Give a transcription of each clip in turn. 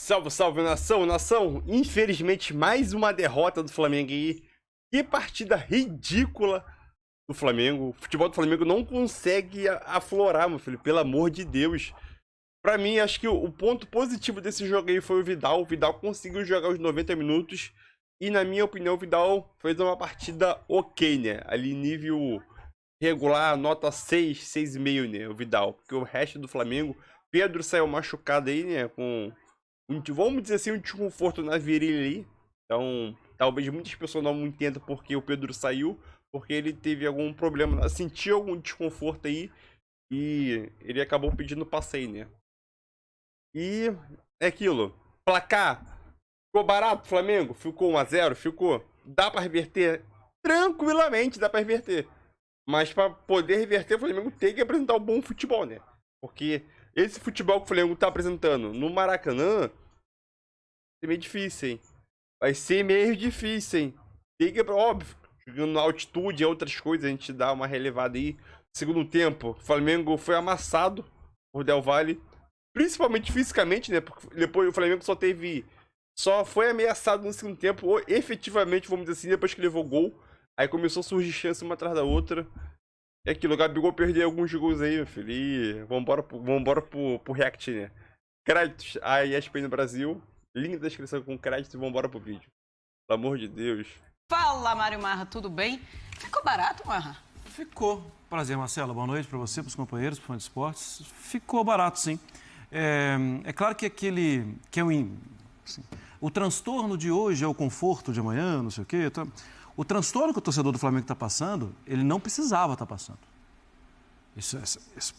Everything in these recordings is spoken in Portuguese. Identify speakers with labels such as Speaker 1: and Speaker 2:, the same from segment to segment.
Speaker 1: Salve, salve, nação, nação! Infelizmente, mais uma derrota do Flamengo aí. Que partida ridícula do Flamengo. O futebol do Flamengo não consegue aflorar, meu filho, pelo amor de Deus. Pra mim, acho que o ponto positivo desse jogo aí foi o Vidal. O Vidal conseguiu jogar os 90 minutos. E, na minha opinião, o Vidal fez uma partida ok, né? Ali, nível regular, nota 6, 6,5, né? O Vidal. Porque o resto do Flamengo... Pedro saiu machucado aí, né? Com... vamos dizer assim, um desconforto na virilha ali. Então, talvez muitas pessoas não entendam porque o Pedro saiu, porque ele teve algum problema, sentiu algum desconforto aí e ele acabou pedindo passeio, né? E é aquilo. Placar. Ficou barato, Flamengo? Ficou 1-0? Ficou. Dá pra reverter? Tranquilamente dá pra reverter. Mas pra poder reverter, o Flamengo tem que apresentar um bom futebol, né? Porque esse futebol que o Flamengo tá apresentando no Maracanã é meio difícil, hein? Vai ser meio difícil, hein? Tem que, óbvio, jogando na altitude e outras coisas, a gente dá uma relevada aí. Segundo tempo, o Flamengo foi amassado por Del Valle, principalmente fisicamente, né? Porque depois o Flamengo só foi ameaçado no segundo tempo, ou efetivamente, vamos dizer assim, depois que levou gol. Aí começou a surgir chance uma atrás da outra. É aquilo, o Gabigol perdeu alguns gols aí, meu filho. E vambora pro React, né? Créditos a ESPN no Brasil. Link da descrição com créditos e vambora pro vídeo. Pelo amor de Deus.
Speaker 2: Fala, Mário Marra, tudo bem? Ficou barato, Marra?
Speaker 3: Ficou. Prazer, Marcelo. Boa noite para você, para os companheiros, para os fãs de esportes. Ficou barato, sim. É claro que assim, o transtorno de hoje é o conforto de amanhã, não sei o quê. O transtorno que o torcedor do Flamengo está passando, ele não precisava estar passando. Isso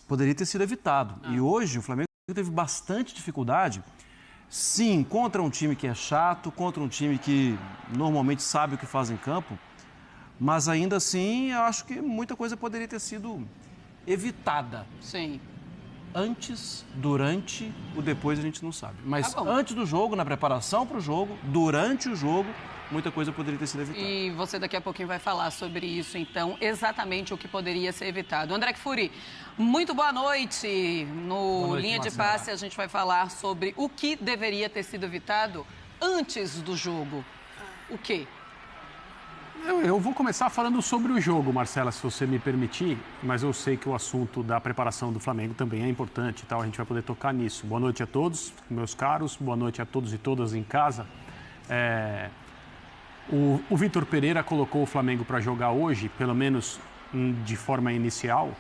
Speaker 3: poderia ter sido evitado. E hoje o Flamengo teve bastante dificuldade, sim, contra um time que é chato, contra um time que normalmente sabe o que faz em campo, mas ainda assim eu acho que muita coisa poderia ter sido evitada.
Speaker 2: Sim.
Speaker 3: Antes, durante, o depois a gente não sabe. Mas antes do jogo, na preparação para o jogo, durante o jogo, muita coisa poderia ter sido evitada.
Speaker 2: E você daqui a pouquinho vai falar sobre isso, então, exatamente o que poderia ser evitado. André Kfouri, muito boa noite. No Linha de Passe a gente vai falar sobre o que deveria ter sido evitado antes do jogo. O quê?
Speaker 4: Eu vou começar falando sobre o jogo, Marcela, se você me permitir, mas eu sei que o assunto da preparação do Flamengo também é importante e tal, a gente vai poder tocar nisso. Boa noite a todos, meus caros, boa noite a todos e todas em casa. O Vitor Pereira colocou o Flamengo para jogar hoje, pelo menos de forma inicial,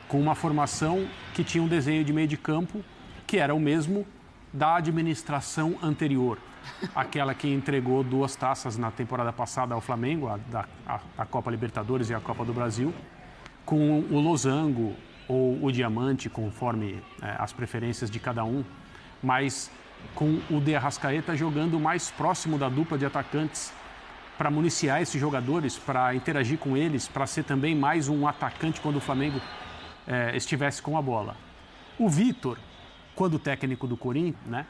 Speaker 4: com uma formação que tinha um desenho de meio de campo que era o mesmo da administração anterior. Aquela que entregou 2 taças na temporada passada ao Flamengo, a Copa Libertadores e a Copa do Brasil, com o losango ou o diamante, conforme as preferências de cada um, mas com o De Arrascaeta jogando mais próximo da dupla de atacantes para municiar esses jogadores, para interagir com eles, para ser também mais um atacante quando o Flamengo estivesse com a bola. O Vitor, quando técnico do Corinthians, né?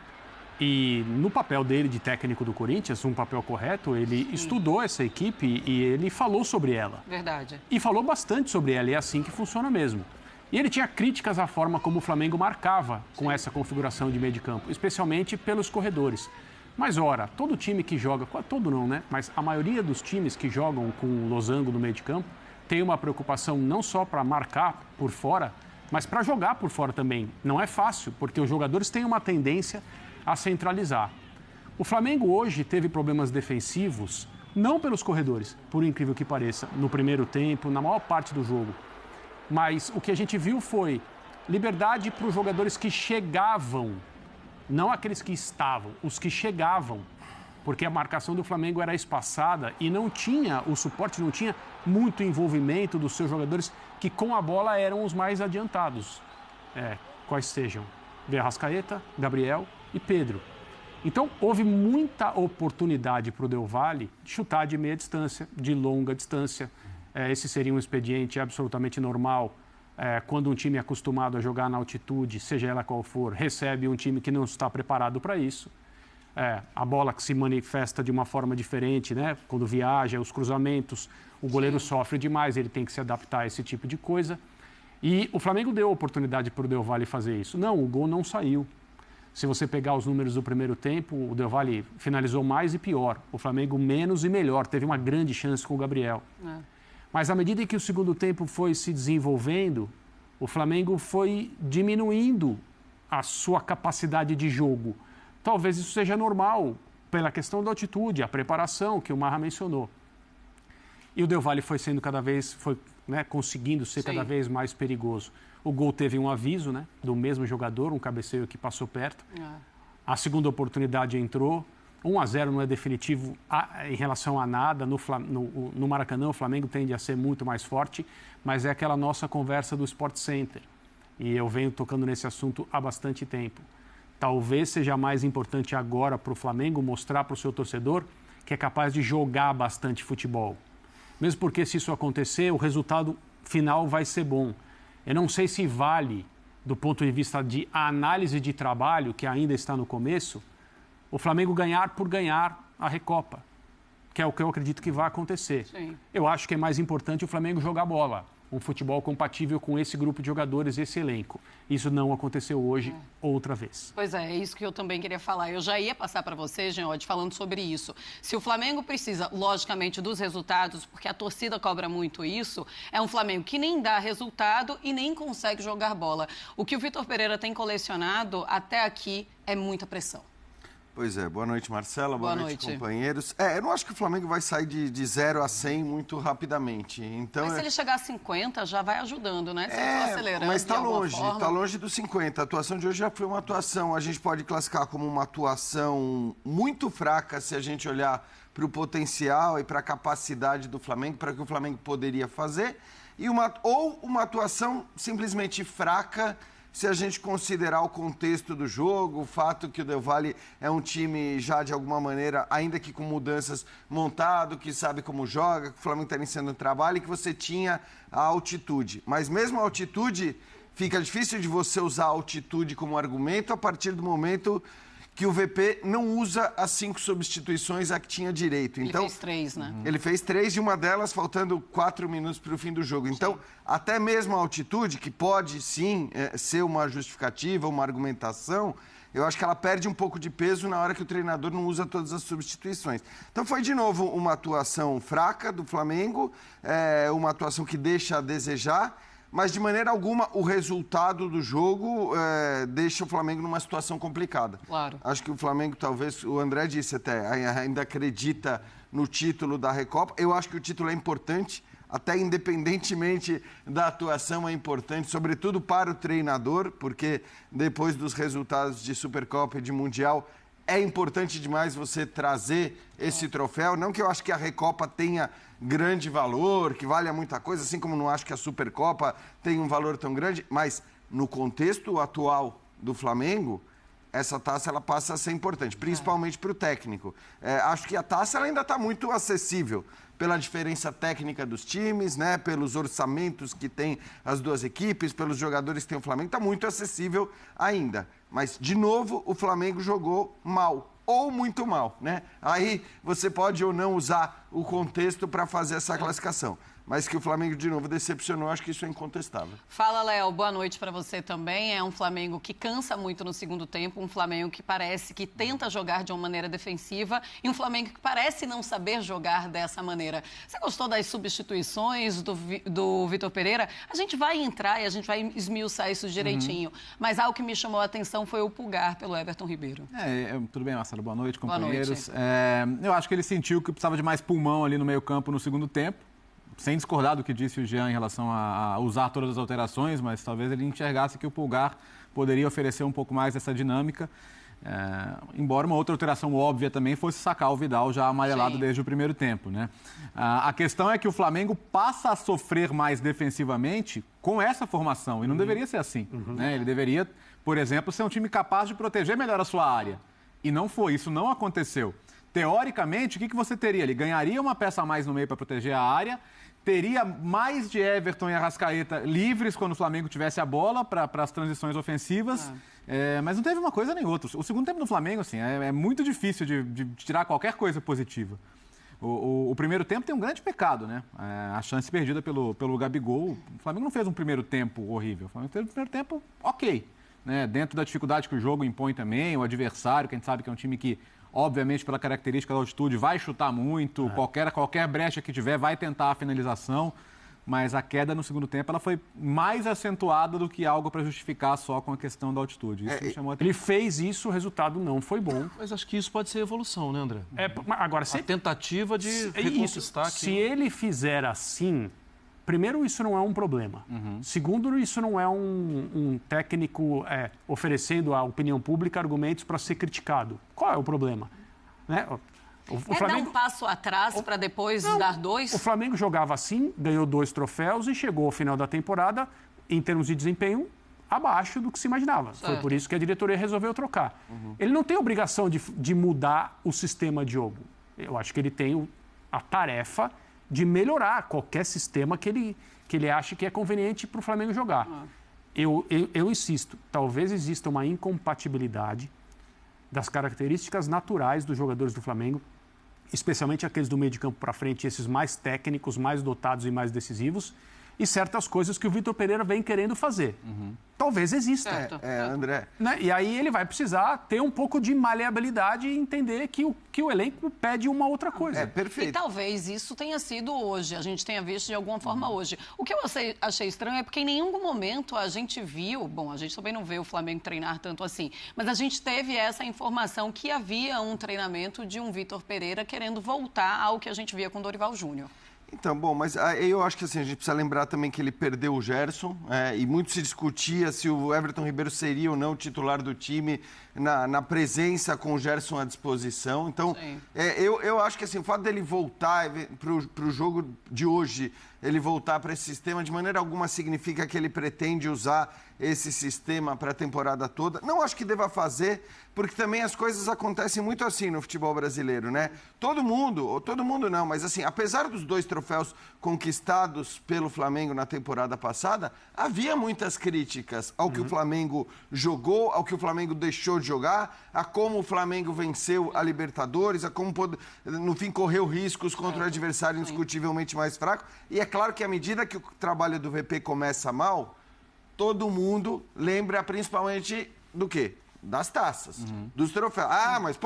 Speaker 4: E no papel dele de técnico do Corinthians, um papel correto, ele estudou essa equipe e ele falou sobre ela.
Speaker 2: Verdade.
Speaker 4: E falou bastante sobre ela, e é assim que funciona mesmo. E ele tinha críticas à forma como o Flamengo marcava com essa configuração de meio de campo, especialmente pelos corredores. Mas, ora, todo time que joga, todo não, né? Mas a maioria dos times que jogam com o losango no meio de campo tem uma preocupação não só para marcar por fora, mas para jogar por fora também. Não é fácil, porque os jogadores têm uma tendência a centralizar. O Flamengo hoje teve problemas defensivos, não pelos corredores, por incrível que pareça, no primeiro tempo, na maior parte do jogo. Mas o que a gente viu foi liberdade para os jogadores que chegavam, não aqueles que estavam, os que chegavam, porque a marcação do Flamengo era espaçada e não tinha o suporte, não tinha muito envolvimento dos seus jogadores que com a bola eram os mais adiantados, quais sejam De Arrascaeta, Gabriel e Pedro. Então, houve muita oportunidade para o Del Valle de chutar de meia distância, de longa distância. Esse seria um expediente absolutamente normal quando um time é acostumado a jogar na altitude, seja ela qual for, recebe um time que não está preparado para isso. A bola que se manifesta de uma forma diferente, né? Quando viaja, os cruzamentos, o goleiro sofre demais, ele tem que se adaptar a esse tipo de coisa. E o Flamengo deu oportunidade para o Del Valle fazer isso. Não, o gol não saiu. Se você pegar os números do primeiro tempo, o Del Valle finalizou mais e pior. O Flamengo menos e melhor. Teve uma grande chance com o Gabriel. Mas à medida que o segundo tempo foi se desenvolvendo, o Flamengo foi diminuindo a sua capacidade de jogo. Talvez isso seja normal pela questão da altitude, a preparação que o Marra mencionou. E o Del Valle foi sendo conseguindo ser cada vez mais perigoso. O gol teve um aviso, né, do mesmo jogador, um cabeceio que passou perto. A segunda oportunidade entrou. 1-0 não é definitivo em relação a nada. No Maracanã, o Flamengo tende a ser muito mais forte, mas é aquela nossa conversa do Sport Center. E eu venho tocando nesse assunto há bastante tempo. Talvez seja mais importante agora para o Flamengo mostrar para o seu torcedor que é capaz de jogar bastante futebol. Mesmo porque, se isso acontecer, o resultado final vai ser bom. Eu não sei se vale, do ponto de vista de análise de trabalho, que ainda está no começo, o Flamengo ganhar por ganhar a Recopa, que é o que eu acredito que vai acontecer.
Speaker 2: Sim.
Speaker 4: Eu acho que é mais importante o Flamengo jogar bola, um futebol compatível com esse grupo de jogadores, esse elenco. Isso não aconteceu hoje outra vez.
Speaker 2: Pois é isso que eu também queria falar. Eu já ia passar para você, Geode, falando sobre isso. Se o Flamengo precisa, logicamente, dos resultados, porque a torcida cobra muito isso, é um Flamengo que nem dá resultado e nem consegue jogar bola. O que o Vitor Pereira tem colecionado até aqui é muita pressão.
Speaker 5: Pois é, boa noite, Marcela, boa noite, companheiros. Eu não acho que o Flamengo vai sair de 0 a 100 muito rapidamente. Então,
Speaker 2: mas se ele chegar a 50, já vai ajudando, né? Se ele for acelerando,
Speaker 5: mas está longe dos 50. A atuação de hoje já foi uma atuação, a gente pode classificar como uma atuação muito fraca se a gente olhar para o potencial e para a capacidade do Flamengo, para o que o Flamengo poderia fazer, ou uma atuação simplesmente fraca se a gente considerar o contexto do jogo, o fato que o Del Valle é um time já de alguma maneira, ainda que com mudanças, montado, que sabe como joga, que o Flamengo está iniciando o trabalho e que você tinha a altitude. Mas mesmo a altitude, fica difícil de você usar a altitude como argumento a partir do momento que o VP não usa as 5 substituições a que tinha direito. Então,
Speaker 2: ele fez 3, né?
Speaker 5: Ele fez 3 e uma delas faltando 4 minutos para o fim do jogo. Então, até mesmo a altitude, que pode sim ser uma justificativa, uma argumentação, eu acho que ela perde um pouco de peso na hora que o treinador não usa todas as substituições. Então foi de novo uma atuação fraca do Flamengo, uma atuação que deixa a desejar, mas de maneira alguma o resultado do jogo deixa o Flamengo numa situação complicada.
Speaker 2: Claro.
Speaker 5: Acho que o Flamengo, talvez, o André disse até, ainda acredita no título da Recopa. Eu acho que o título é importante, até independentemente da atuação é importante, sobretudo para o treinador, porque depois dos resultados de Supercopa e de Mundial, é importante demais você trazer esse troféu. Não que eu acho que a Recopa tenha grande valor, que valha muita coisa, assim como não acho que a Supercopa tenha um valor tão grande, mas no contexto atual do Flamengo, essa taça ela passa a ser importante, principalmente para o técnico. Acho que a taça ela ainda está muito acessível pela diferença técnica dos times, né? Pelos orçamentos que tem as duas equipes, pelos jogadores que tem o Flamengo, está muito acessível ainda. Mas, de novo, o Flamengo jogou mal, ou muito mal, né? Aí você pode ou não usar o contexto para fazer essa classificação. Mas que o Flamengo, de novo, decepcionou, acho que isso é incontestável.
Speaker 2: Fala, Léo. Boa noite para você também. É um Flamengo que cansa muito no segundo tempo, um Flamengo que parece que tenta jogar de uma maneira defensiva e um Flamengo que parece não saber jogar dessa maneira. Você gostou das substituições do Vitor Pereira? A gente vai entrar e a gente vai esmiuçar isso direitinho. Mas algo que me chamou a atenção foi o Pulgar pelo Everton Ribeiro.
Speaker 6: Tudo bem, Marcelo? Boa noite, companheiros.
Speaker 2: Boa noite.
Speaker 6: Eu acho que ele sentiu que precisava de mais pulmão ali no meio-campo no segundo tempo. Sem discordar do que disse o Jean em relação a usar todas as alterações, mas talvez ele enxergasse que o Pulgar poderia oferecer um pouco mais dessa dinâmica. Embora uma outra alteração óbvia também fosse sacar o Vidal já amarelado desde o primeiro tempo, né? A questão é que o Flamengo passa a sofrer mais defensivamente com essa formação, e não deveria ser assim. Né? Ele deveria, por exemplo, ser um time capaz de proteger melhor a sua área. E não foi, isso não aconteceu. Teoricamente, o que você teria? Ele ganharia uma peça a mais no meio para proteger a área, teria mais de Everton e Arrascaeta livres quando o Flamengo tivesse a bola para as transições ofensivas, mas não teve uma coisa nem outra. O segundo tempo do Flamengo, assim, é muito difícil de tirar qualquer coisa positiva. O primeiro tempo tem um grande pecado, né? A chance perdida pelo Gabigol. O Flamengo não fez um primeiro tempo horrível. O Flamengo fez um primeiro tempo ok. né, dentro da dificuldade que o jogo impõe também, o adversário, que a gente sabe que é um time que, obviamente, pela característica da altitude, vai chutar muito, qualquer brecha que tiver vai tentar a finalização, mas a queda no segundo tempo ela foi mais acentuada do que algo para justificar só com a questão da altitude. Isso me chamou a atenção.
Speaker 4: Ele fez isso, o resultado não foi bom.
Speaker 3: Mas acho que isso pode ser evolução, né, André?
Speaker 4: Agora,
Speaker 3: A tentativa de reconquistar aqui.
Speaker 4: Se ele fizer assim, primeiro, isso não é um problema. Segundo, isso não é um técnico oferecendo à opinião pública argumentos para ser criticado. Qual é o problema? Né? O
Speaker 2: Flamengo... dar um passo atrás para depois dar 2?
Speaker 4: O Flamengo jogava assim, ganhou 2 troféus e chegou ao final da temporada, em termos de desempenho, abaixo do que se imaginava. Certo. Foi por isso que a diretoria resolveu trocar. Ele não tem obrigação de mudar o sistema de jogo. Eu acho que ele tem a tarefa de melhorar qualquer sistema que ele ache que é conveniente para o Flamengo jogar. Eu insisto, talvez exista uma incompatibilidade das características naturais dos jogadores do Flamengo, especialmente aqueles do meio de campo para frente, esses mais técnicos, mais dotados e mais decisivos, e certas coisas que o Vitor Pereira vem querendo fazer. Talvez exista.
Speaker 5: André.
Speaker 4: Né? E aí ele vai precisar ter um pouco de maleabilidade e entender que o elenco pede uma outra coisa.
Speaker 5: Perfeito.
Speaker 2: E talvez isso tenha sido hoje, a gente tenha visto de alguma forma hoje. O que eu achei estranho é porque em nenhum momento a gente viu, a gente também não vê o Flamengo treinar tanto assim, mas a gente teve essa informação que havia um treinamento de um Vitor Pereira querendo voltar ao que a gente via com o Dorival Júnior.
Speaker 5: Então, mas eu acho que assim, a gente precisa lembrar também que ele perdeu o Gerson, e muito se discutia se o Everton Ribeiro seria ou não o titular do time na presença com o Gerson à disposição. Então, eu acho que assim, o fato dele voltar para o jogo de hoje, ele voltar para esse sistema, de maneira alguma significa que ele pretende usar esse sistema para a temporada toda. Não acho que deva fazer, porque também as coisas acontecem muito assim no futebol brasileiro, né? Todo mundo não, mas assim, apesar dos 2 troféus conquistados pelo Flamengo na temporada passada, havia muitas críticas ao que o Flamengo jogou, ao que o Flamengo deixou de jogar, a como o Flamengo venceu a Libertadores, a como no fim correu riscos contra o adversário indiscutivelmente mais fraco. E é claro que à medida que o trabalho do VP começa mal, todo mundo lembra principalmente do quê? Das taças, dos troféus. Mas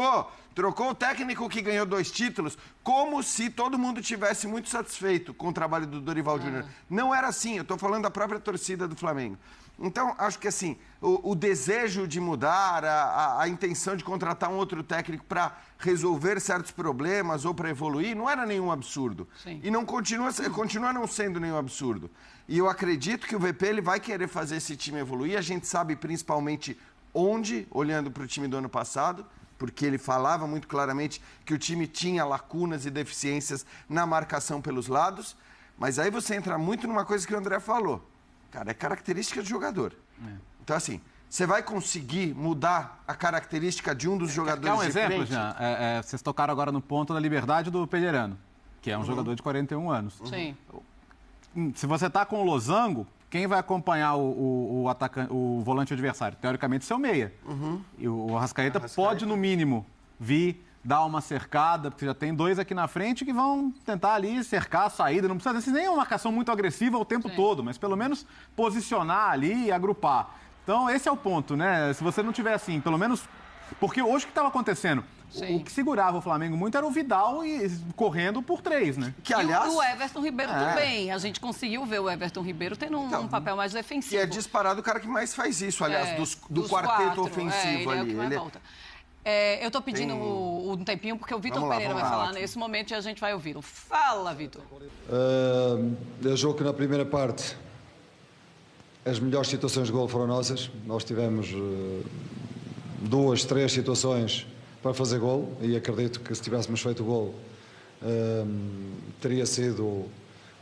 Speaker 5: trocou o técnico que ganhou 2 títulos, como se todo mundo tivesse muito satisfeito com o trabalho do Dorival Júnior. Não era assim, eu estou falando da própria torcida do Flamengo. Então, acho que assim, o desejo de mudar, a intenção de contratar um outro técnico para resolver certos problemas ou para evoluir, não era nenhum absurdo.
Speaker 2: Sim.
Speaker 5: E não continua não sendo nenhum absurdo. E eu acredito que o VP ele vai querer fazer esse time evoluir. A gente sabe principalmente onde, olhando para o time do ano passado, porque ele falava muito claramente que o time tinha lacunas e deficiências na marcação pelos lados. Mas aí você entra muito numa coisa que o André falou. Cara, é característica do jogador. Então, assim, você vai conseguir mudar a característica de um dos jogadores
Speaker 6: Quer um exemplo,
Speaker 5: frente?
Speaker 6: Jean? Vocês tocaram agora no ponto da liberdade do Pellerano, que é um jogador de 41 anos.
Speaker 2: Sim.
Speaker 6: Se você está com o losango, quem vai acompanhar o volante adversário? Teoricamente, seu meia. E o Arrascaeta pode, no mínimo, vir dar uma cercada, porque já tem 2 aqui na frente que vão tentar ali cercar a saída. Não precisa ser nem uma marcação muito agressiva o tempo todo, mas pelo menos posicionar ali e agrupar. Então, esse é o ponto, né? Se você não tiver assim, pelo menos... Porque hoje o que estava acontecendo? O que segurava o Flamengo muito era o Vidal correndo por 3, né?
Speaker 2: Que, aliás... E o Everton Ribeiro também. A gente conseguiu ver o Everton Ribeiro tendo um papel mais defensivo.
Speaker 5: Que é disparado o cara que mais faz isso, aliás, do quarteto ofensivo ali.
Speaker 2: Ele é o que mais volta. Eu estou pedindo um tempinho, porque o Vitor Pereira vai falar nesse momento e a gente vai ouvi-lo. Fala, Vitor.
Speaker 7: É jogo que na primeira parte as melhores situações de gol foram nossas. Nós tivemos 2, 3 situações para fazer gol e acredito que se tivéssemos feito o gol teria sido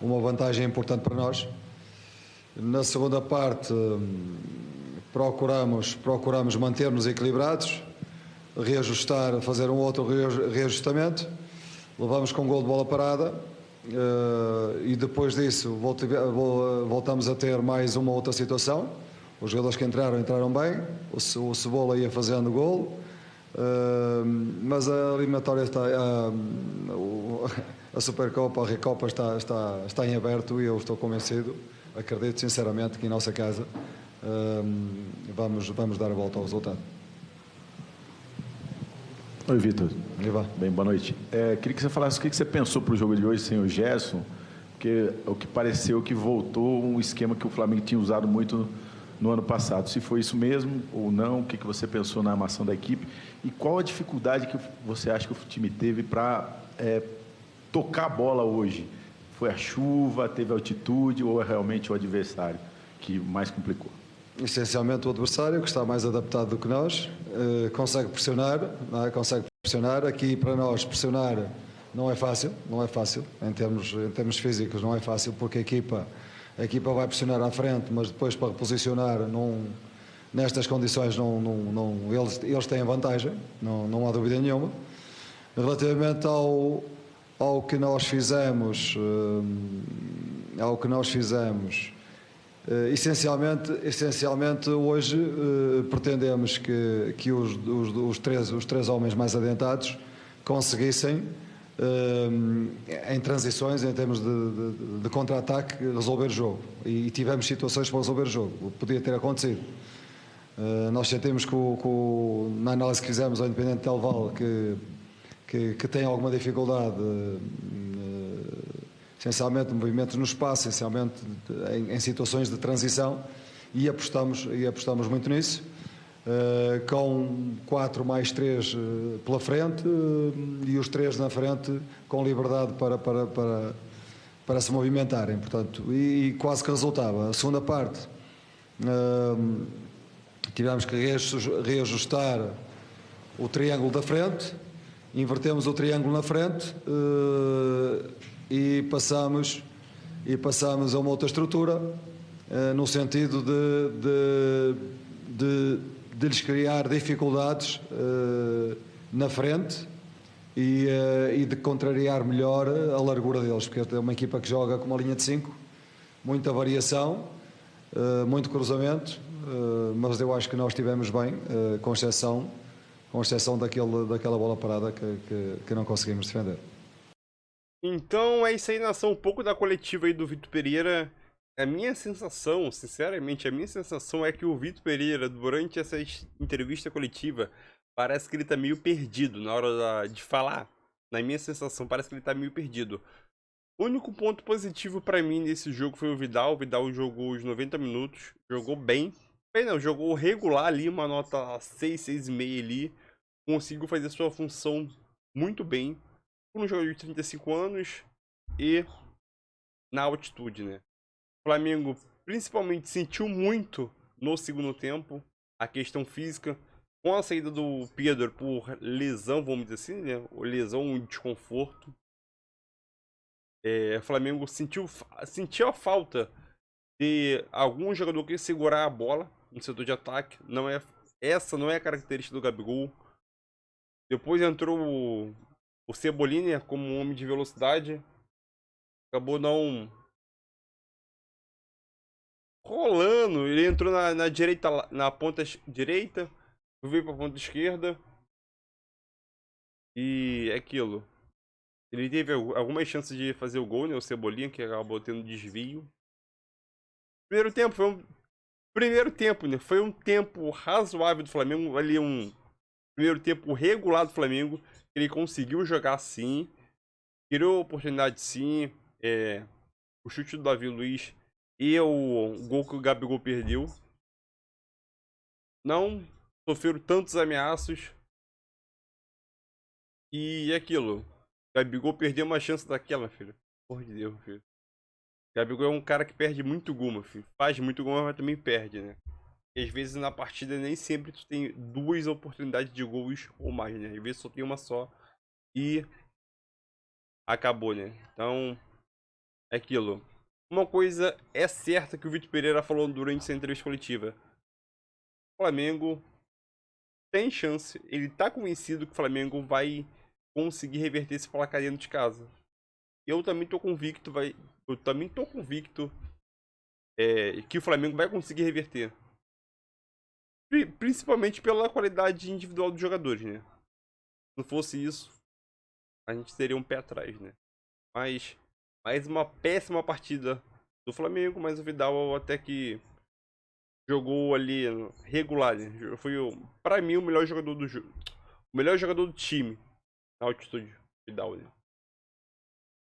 Speaker 7: uma vantagem importante para nós. Na segunda parte procuramos manter-nos equilibrados, reajustar, fazer um outro reajustamento. Levamos com um gol de bola parada e depois disso voltamos a ter mais uma outra situação. Os jogadores que entraram bem, o Cebola ia fazendo gol, mas a eliminatória está, a Supercopa, a Recopa está em aberto e eu estou convencido, acredito sinceramente que em nossa casa vamos dar a volta ao resultado.
Speaker 8: Oi, Vitor.
Speaker 7: Ivan.
Speaker 8: Bem, boa noite. Queria que você falasse o que você pensou para o jogo de hoje sem o Gerson, porque o que pareceu que voltou um esquema que o Flamengo tinha usado muito no ano passado. Se foi isso mesmo ou não, o que você pensou na armação da equipe e qual a dificuldade que você acha que o time teve para tocar a bola hoje? Foi a chuva, teve a altitude ou é realmente o adversário que mais complicou?
Speaker 7: Essencialmente o adversário, que está mais adaptado do que nós, consegue pressionar, não é? Consegue pressionar. Aqui para nós pressionar não é fácil, em termos físicos não é fácil, porque a equipa vai pressionar à frente, mas depois para reposicionar nestas condições eles têm vantagem, não há dúvida nenhuma. Relativamente ao que nós fizemos, essencialmente hoje pretendemos que os três homens mais adiantados conseguissem em transições, em termos de contra-ataque, resolver o jogo, e tivemos situações para resolver o jogo. Podia ter acontecido. Nós sentimos na análise que fizemos ao Independente Del Valle que tem alguma dificuldade, essencialmente movimentos no espaço, essencialmente em situações de transição, e apostamos muito nisso, com 4 mais 3 pela frente, e os 3 na frente com liberdade para se movimentarem, portanto, e quase que resultava. A segunda parte, tivemos que reajustar o triângulo da frente, invertemos o triângulo na frente e passamos a uma outra estrutura, no sentido de lhes criar dificuldades na frente e de contrariar melhor a largura deles, porque é uma equipa que joga com uma linha de 5, muita variação, muito cruzamento, mas eu acho que nós estivemos bem, com exceção daquela bola parada que não conseguimos defender.
Speaker 1: Então é isso aí, nação. Um pouco da coletiva aí do Vitor Pereira. A minha sensação, sinceramente, é que o Vitor Pereira, durante essa entrevista coletiva, parece que ele tá meio perdido na hora de falar. Na minha sensação, parece que ele tá meio perdido. O único ponto positivo pra mim nesse jogo foi o Vidal. O Vidal jogou os 90 minutos, jogou bem. Bem, não, jogou regular ali, uma nota 6, 6,5 ali. Conseguiu fazer sua função muito bem. Um jogador de 35 anos e na altitude, né? O Flamengo principalmente sentiu muito no segundo tempo a questão física, com a saída do Pedro por lesão, vamos dizer assim, né? Lesão, um desconforto. O Flamengo sentiu a falta de algum jogador que segurar a bola no setor de ataque. Essa não é a característica do Gabigol. Depois entrou o Cebolinha como um homem de velocidade. Acabou não rolando. Ele entrou na direita, na ponta direita, veio para a ponta esquerda. E é aquilo. Ele teve algumas chances de fazer o gol, né? O Cebolinha, que acabou tendo desvio. Primeiro tempo, né? Foi um tempo razoável do Flamengo. Ali um primeiro tempo regular do Flamengo. Ele conseguiu jogar sim. Criou oportunidade sim. O chute do Davi Luiz e o gol que o Gabigol perdeu. Não sofreram tantos ameaços. E é aquilo. O Gabigol perdeu uma chance daquela, filho. Porra de Deus, filho. O Gabigol é um cara que perde muito gol, meu filho. Faz muito gol, mas também perde, né? E às vezes na partida nem sempre tu tem 2 oportunidades de gols ou mais, né? Às vezes só tem uma só. E acabou, né? Então, é aquilo. Uma coisa é certa que o Vitor Pereira falou durante essa entrevista coletiva. O Flamengo tem chance. Ele tá convencido que o Flamengo vai conseguir reverter esse placar dentro de casa. Eu também tô convicto, que o Flamengo vai conseguir reverter. Principalmente pela qualidade individual dos jogadores, né? Se não fosse isso, a gente teria um pé atrás, né? Mas mais uma péssima partida do Flamengo, mas o Vidal até que jogou ali regular. Foi, pra mim, o melhor jogador do jogo. O melhor jogador do time. Na altitude. Vidal ali.